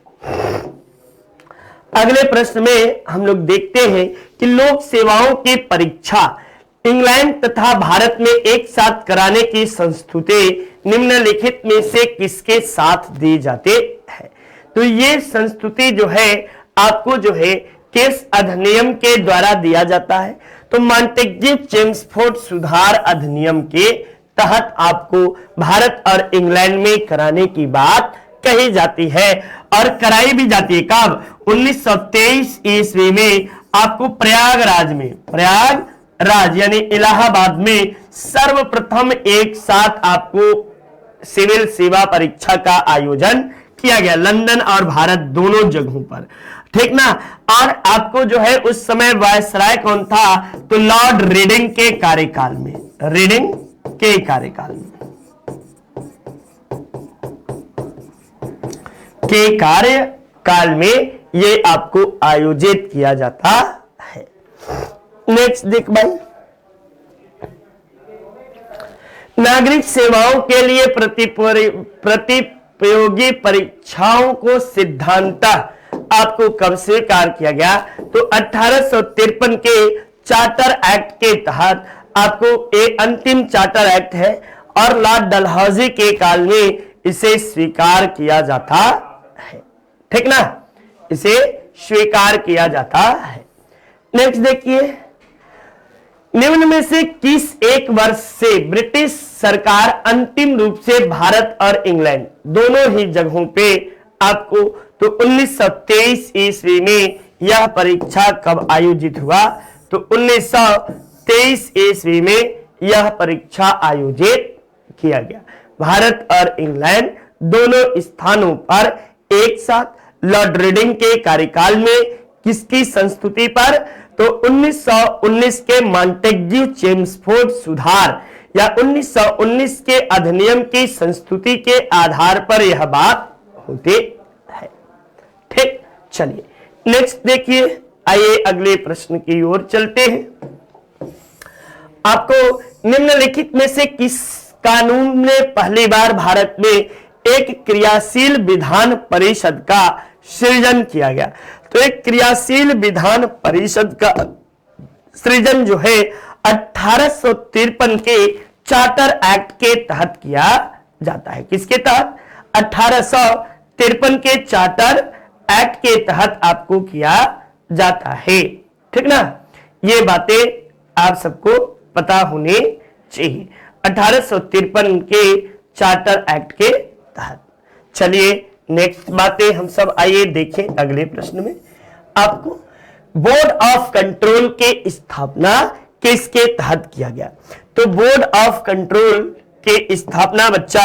अगले प्रश्न में हम लोग देखते हैं कि लोक सेवाओं की परीक्षा इंग्लैंड तथा भारत में एक साथ कराने की संस्तुति निम्नलिखित में से किसके साथ दी जाते हैं? तो ये संस्तुति जो है आपको जो है किस अधिनियम के द्वारा दिया जाता है? तो मॉन्टेग्यू चेम्सफोर्ड सुधार अधिनियम के तहत आपको भारत और इंग्लैंड में कराने की बात कही जाती है, और कराई भी जाती है। कब? 1923 ईस्वी में आपको प्रयागराज यानी इलाहाबाद में सर्वप्रथम एक साथ आपको सिविल सेवा परीक्षा का आयोजन किया गया, लंदन और भारत दोनों जगहों पर, ठीक ना। और आपको जो है उस समय वायसराय कौन था? तो लॉर्ड रीडिंग के कार्यकाल में ये आपको आयोजित किया जाता है। नेक्स्ट देख भाई, नागरिक सेवाओं के लिए प्रतिप्रयोगी परीक्षाओं को सिद्धांततः आपको कब स्वीकार किया गया? तो 1853 के चार्टर एक्ट के तहत आपको एक अंतिम चार्टर एक्ट है, और लॉर्ड डलहौजी के काल में इसे स्वीकार किया जाता है, ठीक ना, इसे स्वीकार किया जाता है। नेक्स्ट देखिए, निम्न में से किस एक वर्ष से ब्रिटिश सरकार अंतिम रूप से भारत और इंग्लैंड दोनों ही जगहों पे आपको, तो 1923 ईस्वी में यह परीक्षा कब आयोजित हुआ? तो 1923 ईस्वी में यह परीक्षा आयोजित किया गया। भारत और इंग्लैंड दोनों स्थानों पर एक साथ लॉर्ड रीडिंग के कार्यकाल में किसकी संस्तुति पर? तो 1919 के मॉन्टेग्यू चेम्सफोर्ड सुधार या 1919 के अधिनियम की संस्तुति के आधार पर यह बात होती है। ठीक, चलिए नेक्स्ट देखिए, आइए अगले प्रश्न की ओर चलते हैं। आपको निम्नलिखित में से किस कानून में पहली बार भारत में एक क्रियाशील विधान परिषद का सृजन किया गया? तो एक क्रियाशील विधान परिषद का सृजन जो है 1853 के चार्टर एक्ट के तहत किया जाता है। किसके तहत? 1853 के चार्टर एक्ट के तहत आपको किया जाता है। ठीक ना, ये बातें आप सबको पता होनी चाहिए। 1853 के चार्टर एक्ट के तहत। चलिए नेक्स्ट बातें हम सब आइए देखें अगले प्रश्न में। आपको बोर्ड ऑफ कंट्रोल के स्थापना किसके तहत किया गया? तो बोर्ड ऑफ कंट्रोल के स्थापना बच्चा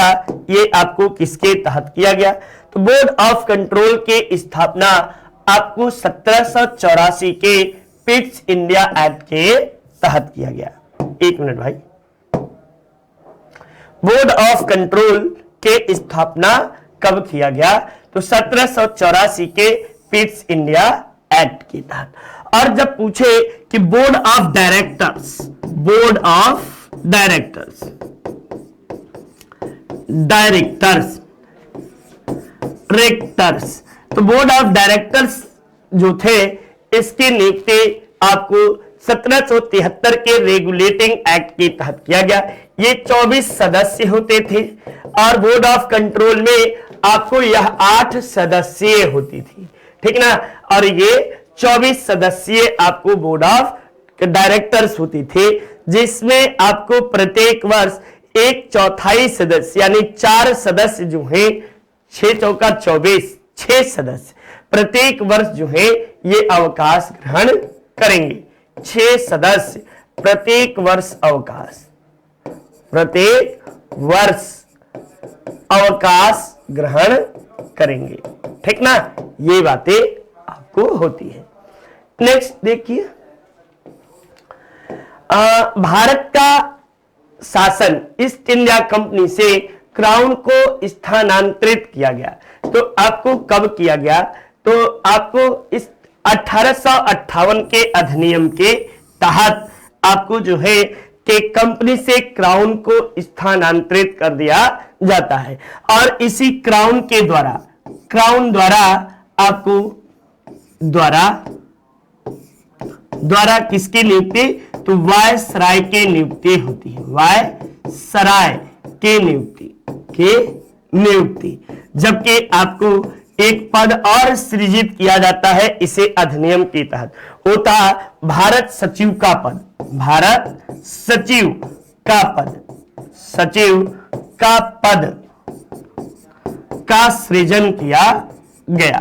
ये आपको किसके तहत किया गया? तो बोर्ड ऑफ कंट्रोल के स्थापना आपको 1784 के पिट्स इंडिया एक्ट के तहत किया गया। एक मिनट भाई, बोर्ड ऑफ कंट्रोल के स्थापना कब किया गया? तो 1784 के पिट्स इंडिया एक्ट के तहत। और जब पूछे कि board of directors, board of directors, directors rector's, तो बोर्ड ऑफ डायरेक्टर्स जो थे इसकी नियुक्ति आपको 1773 के रेगुलेटिंग एक्ट के तहत किया गया। ये 24 सदस्य होते थे और बोर्ड ऑफ कंट्रोल में आपको यह 8 सदस्यीय होती थी। ठीक ना, और ये 24 सदस्यीय आपको बोर्ड ऑफ डायरेक्टर्स होती थी, जिसमें आपको प्रत्येक वर्ष 1/4 सदस्य यानी 4 सदस्य जो है 6 चौका 24, 6 सदस्य प्रत्येक वर्ष जो है ये अवकाश ग्रहण करेंगे। 6 सदस्य प्रत्येक वर्ष अवकाश, प्रत्येक वर्ष अवकाश ग्रहण करेंगे। ठीक ना, ये बातें आपको होती है। नेक्स्ट देखिए, भारत का शासन ईस्ट इंडिया कंपनी से क्राउन को स्थानांतरित किया गया। तो आपको कब किया गया? तो आपको इस 1858 के अधिनियम के तहत आपको जो है कि कंपनी से क्राउन को स्थानांतरित कर दिया जाता है। और इसी क्राउन के द्वारा, क्राउन द्वारा आपको द्वारा किसकी नियुक्ति? तो वायसराय की नियुक्ति होती है। वायसराय की नियुक्ति, जबकि आपको एक पद और सृजित किया जाता है इसे अधिनियम के तहत, होता भारत सचिव का पद। भारत सचिव का पद, सचिव का पद का सृजन किया गया।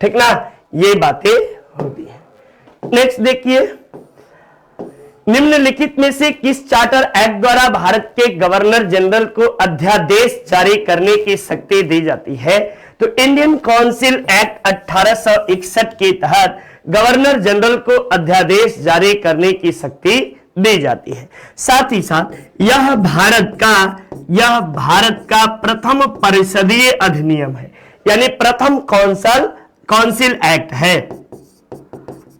ठीक ना, ये बातें होती है। नेक्स्ट देखिए, निम्नलिखित में से किस चार्टर एक्ट द्वारा भारत के गवर्नर जनरल को अध्यादेश जारी करने की शक्ति दी जाती है? तो इंडियन काउंसिल एक्ट 1861 के तहत गवर्नर जनरल को अध्यादेश जारी करने की शक्ति दी जाती है। साथ ही साथ यह भारत का प्रथम परिषदीय अधिनियम है, यानी प्रथम काउंसिल एक्ट है,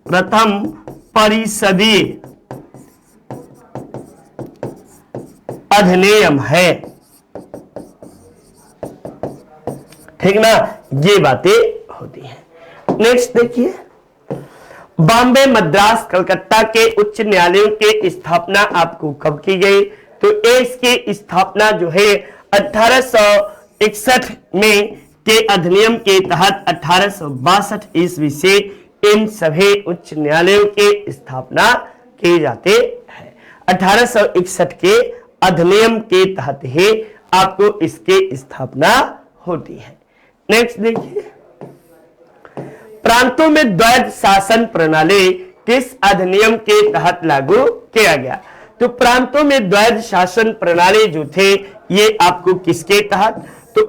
प्रथम परिषदीय अधिनियम है। ठीक ना, ये बातें होती हैं। नेक्स्ट देखिए, बॉम्बे, मद्रास, कलकत्ता के उच्च न्यायालयों की स्थापना आपको कब की गई? तो इसकी स्थापना जो है 1861 में के अधिनियम के तहत 1862 ईस्वी से इन सभी उच्च न्यायालयों की स्थापना की जाती है। 1861 के अधिनियम के तहत ही आपको इसकी स्थापना होती है। नेक्स्ट देखिए, प्रांतों में द्वैध शासन प्रणाली किस अधिनियम के तहत लागू किया गया? तो प्रांतों में द्वैध शासन प्रणाली जो थे ये आपको किसके तहत? तो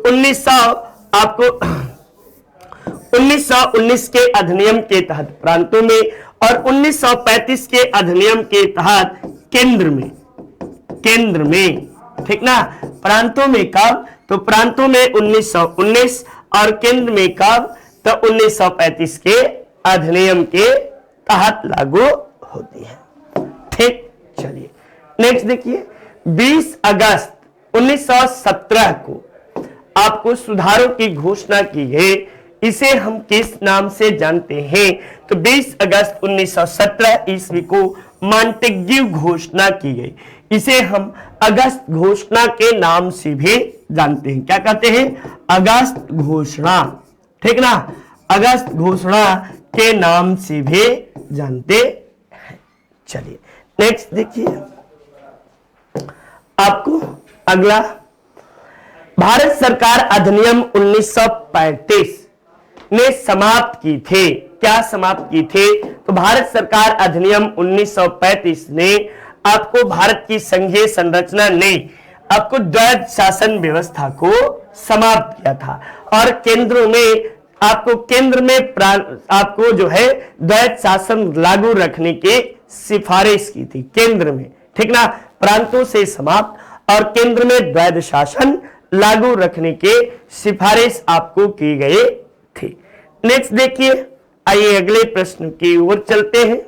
1919 के अधिनियम के तहत प्रांतों में, और 1935 के अधिनियम के तहत केंद्र में, ठीक ना। प्रांतों में कब? तो प्रांतों में 1919 और केंद्र में कब? तो 1935 के अधिनियम के तहत लागू होती है। ठीक, चलिए नेक्स्ट देखिए, 20 अगस्त 1917 को आपको सुधारों की घोषणा की गई, इसे हम किस नाम से जानते हैं? तो 20 अगस्त 1917 ईस्वी को मॉन्टेग्यू घोषणा की गई, इसे हम अगस्त घोषणा के नाम से भी जानते हैं। क्या कहते हैं? अगस्त घोषणा, ठीक ना, अगस्त घोषणा के नाम से भी जानते हैं। चलिए नेक्स्ट देखिए, आपको अगला, भारत सरकार अधिनियम 1935 ने समाप्त की थे। क्या समाप्त की थे? तो भारत सरकार अधिनियम 1935 ने आपको भारत की संघीय संरचना ने आपको द्वैध शासन व्यवस्था को समाप्त किया था, और केंद्रों में आपको केंद्र में आपको जो है द्वैध शासन लागू रखने की सिफारिश की थी केंद्र में, ठीक ना। प्रांतों से समाप्त और केंद्र में द्वैध शासन लागू रखने के सिफारिश आपको की गई थी। नेक्स्ट देखिए, आइए अगले प्रश्न की ओर चलते हैं।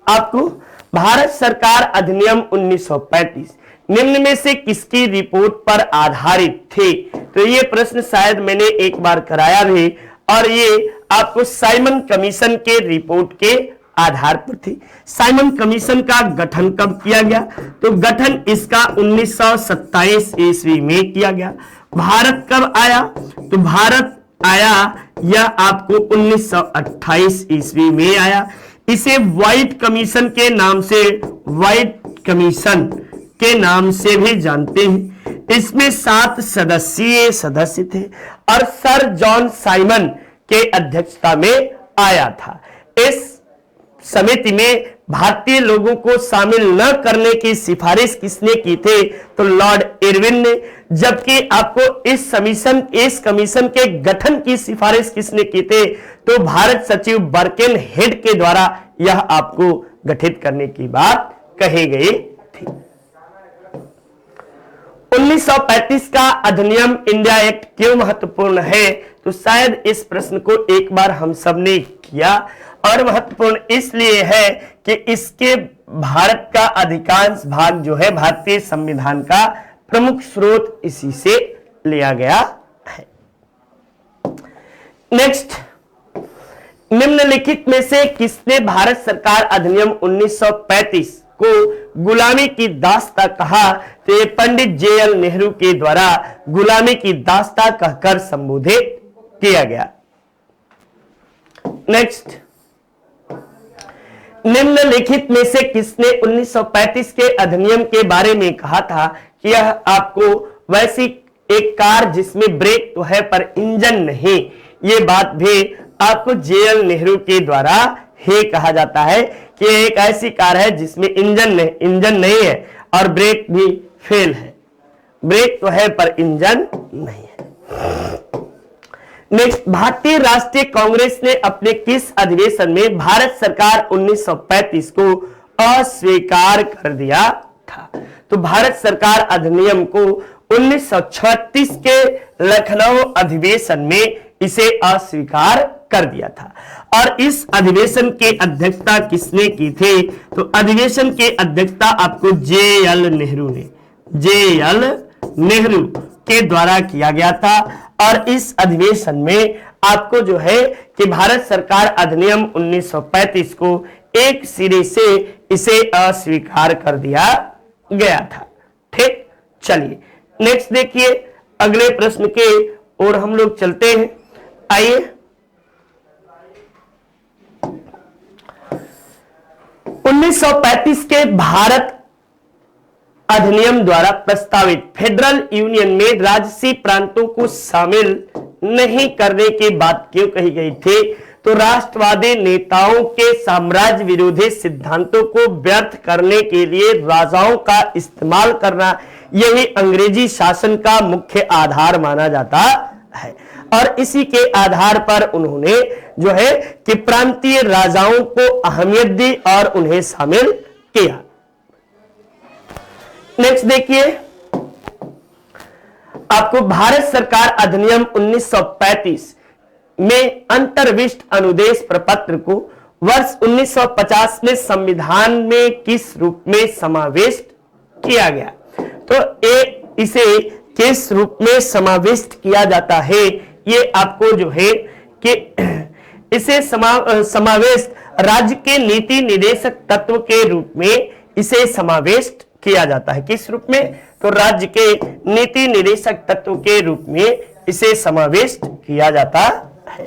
आपको भारत सरकार अधिनियम 1935 निम्न में से किसकी रिपोर्ट पर आधारित थे? तो ये प्रश्न शायद मैंने एक बार कराया भी, और ये आपको साइमन कमीशन के रिपोर्ट के आधार पर थी। साइमन कमीशन का गठन कब किया गया? तो गठन इसका 1927 ईस्वी में किया गया। भारत कब आया? तो भारत आया यह आपको 1928 ईस्वी में आया। इसे व्हाइट कमीशन के नाम से, व्हाइट कमीशन के नाम से भी जानते हैं। इसमें 7 सदस्य थे और सर जॉन साइमन के अध्यक्षता में आया था। इस समिति में भारतीय लोगों को शामिल न करने की सिफारिश किसने की थी? तो लॉर्ड इरविन ने। जबकि आपको इस कमीशन के गठन की सिफारिश किसने की थी? तो भारत सचिव बर्किन हेड के द्वारा यह आपको गठित करने की बात कही गई थी। 1935 का अधिनियम इंडिया एक्ट क्यों महत्वपूर्ण है? तो शायद इस प्रश्न को एक बार हम सबने किया, और महत्वपूर्ण इसलिए है कि इसके भारत का अधिकांश भाग जो है भारतीय संविधान का प्रमुख स्रोत इसी से लिया गया है। नेक्स्ट, निम्नलिखित में से किसने भारत सरकार अधिनियम 1935 को गुलामी की दास्तां कहा? तो ये पंडित JL नेहरू के द्वारा गुलामी की दास्तां कहकर संबोधित किया गया। नेक्स्ट, निम्नलिखित में से किसने 1935 के अधिनियम के बारे में कहा था कि यह आपको वैसी एक कार जिसमें ब्रेक तो है पर इंजन नहीं? ये बात भी आपको JL नेहरू के द्वारा ही कहा जाता है कि एक ऐसी कार है जिसमें इंजन नहीं है और ब्रेक भी फेल है। ब्रेक तो है पर इंजन नहीं है। नेक्स्ट, भारतीय राष्ट्रीय कांग्रेस ने अपने किस अधिवेशन में भारत सरकार 1935 को अस्वीकार कर दिया था? तो भारत सरकार अधिनियम को 1936 के लखनऊ अधिवेशन में इसे अस्वीकार कर दिया था। और इस अधिवेशन की अध्यक्षता किसने की थी? तो अधिवेशन की अध्यक्षता आपको JL नेहरू के द्वारा किया गया था। और इस अधिवेशन में आपको जो है कि भारत सरकार अधिनियम 1935 को एक सिरे से इसे अस्वीकार कर दिया गया था। ठीक, चलिए नेक्स्ट देखिए, अगले प्रश्न के और हम लोग चलते हैं। आइए, उन्नीस 1935 के भारत अधिनियम द्वारा प्रस्तावित फेडरल यूनियन में राजसी प्रांतों को शामिल नहीं करने की बात क्यों कही गई थी? तो राष्ट्रवादी नेताओं के साम्राज्य विरोधी सिद्धांतों को व्यर्थ करने के लिए राजाओं का इस्तेमाल करना, यही अंग्रेजी शासन का मुख्य आधार माना जाता है। और इसी के आधार पर उन्होंने जो है कि प्रांतीय राजाओं को अहमियत दी और उन्हें शामिल किया। नेक्स्ट देखिए, आपको भारत सरकार अधिनियम 1935 में अंतर्विष्ट अनुदेश प्रपत्र को वर्ष 1950 में संविधान में किस रूप में समाविष्ट किया गया? तो इसे किस रूप में समाविष्ट किया जाता है, ये आपको जो है कि इसे समावेश राज्य के नीति निर्देशक तत्व के रूप में इसे समावेश किया जाता है। किस रूप में? तो राज्य के नीति निर्देशक तत्व के रूप में इसे समावेश किया जाता है।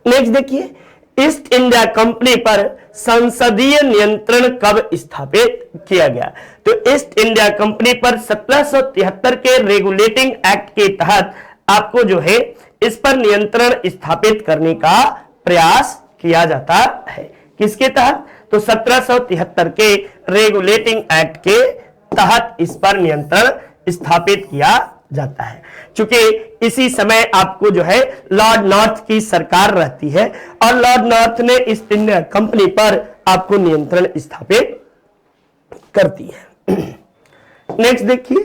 नेक्स्ट देखिए, ईस्ट इंडिया कंपनी पर संसदीय नियंत्रण कब स्थापित किया गया? तो ईस्ट इंडिया कंपनी पर 1773 के रेगुलेटिंग एक्ट के तहत आपको जो है इस पर नियंत्रण स्थापित करने का प्रयास किया जाता है। किसके तहत? तो 1773 के रेगुलेटिंग एक्ट के तहत इस पर नियंत्रण स्थापित किया जाता है। चूंकि इसी समय आपको जो है लॉर्ड नॉर्थ की सरकार रहती है और लॉर्ड नॉर्थ ने ईस्ट इंडिया कंपनी पर आपको नियंत्रण स्थापित करती है। नेक्स्ट देखिए,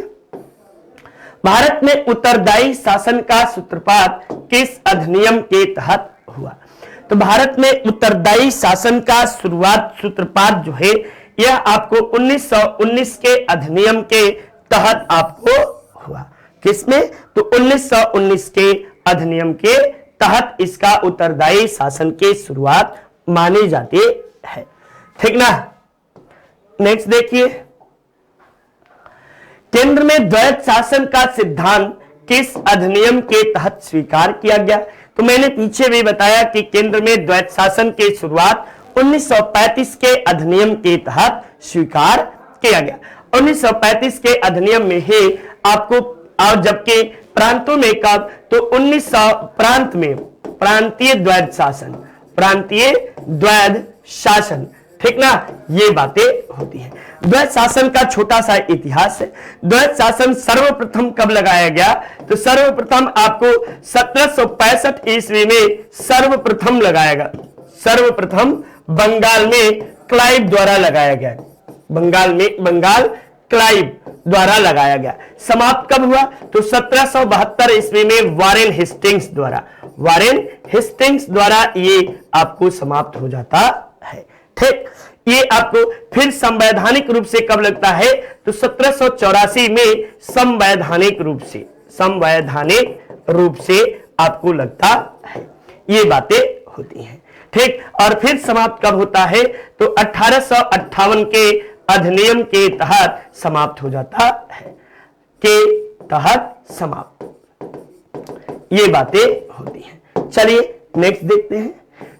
भारत में उत्तरदायी शासन का सूत्रपात किस अधिनियम के तहत हुआ? तो भारत में उत्तरदायी शासन का सूत्रपात जो है यह आपको 1919 के अधिनियम के तहत आपको हुआ। किसमें? तो 1919 के अधिनियम के तहत इसका उत्तरदायी शासन की शुरुआत मानी जाती है। ठीक ना? नेक्स्ट देखिए, केंद्र में द्वैध शासन का सिद्धांत किस अधिनियम के तहत स्वीकार किया गया? तो मैंने पीछे भी बताया कि केंद्र में द्वैध शासन की शुरुआत 1935 के अधिनियम के तहत स्वीकार किया गया। 1935 के अधिनियम में ही आपको, और जबकि प्रांतों में कब? तो 1900 प्रांत में प्रांतीय द्वैध शासन, प्रांतीय द्वैध शासन। ठीक ना? ये बातें होती हैं। द्वैध शासन का छोटा सा इतिहास है। द्वैध शासन सर्वप्रथम कब लगाया गया? तो सर्वप्रथम आपको 1765 ईस्वी में सर्वप्रथम लगाया गया। सर्वप्रथम बंगाल में क्लाइव द्वारा लगाया गया। बंगाल क्लाइव द्वारा लगाया गया। समाप्त कब हुआ? तो 1772 ईस्वी में वारेन हेस्टिंग्स द्वारा ये आपको समाप्त हो जाता है। ठीक, ये आपको फिर संवैधानिक रूप से कब लगता है? तो 1784 में संवैधानिक रूप से आपको लगता है। ये बातें होती हैं। ठीक, और फिर समाप्त कब होता है? तो 1858 के अधिनियम के तहत समाप्त हो जाता है। के तहत समाप्त। ये बातें होती हैं। चलिए नेक्स्ट देखते हैं।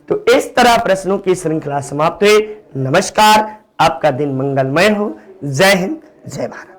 तो इस तरह प्रश्नों की श्रृंखला समाप्त हुई। नमस्कार, आपका दिन मंगलमय हो। जय हिंद, जय भारत।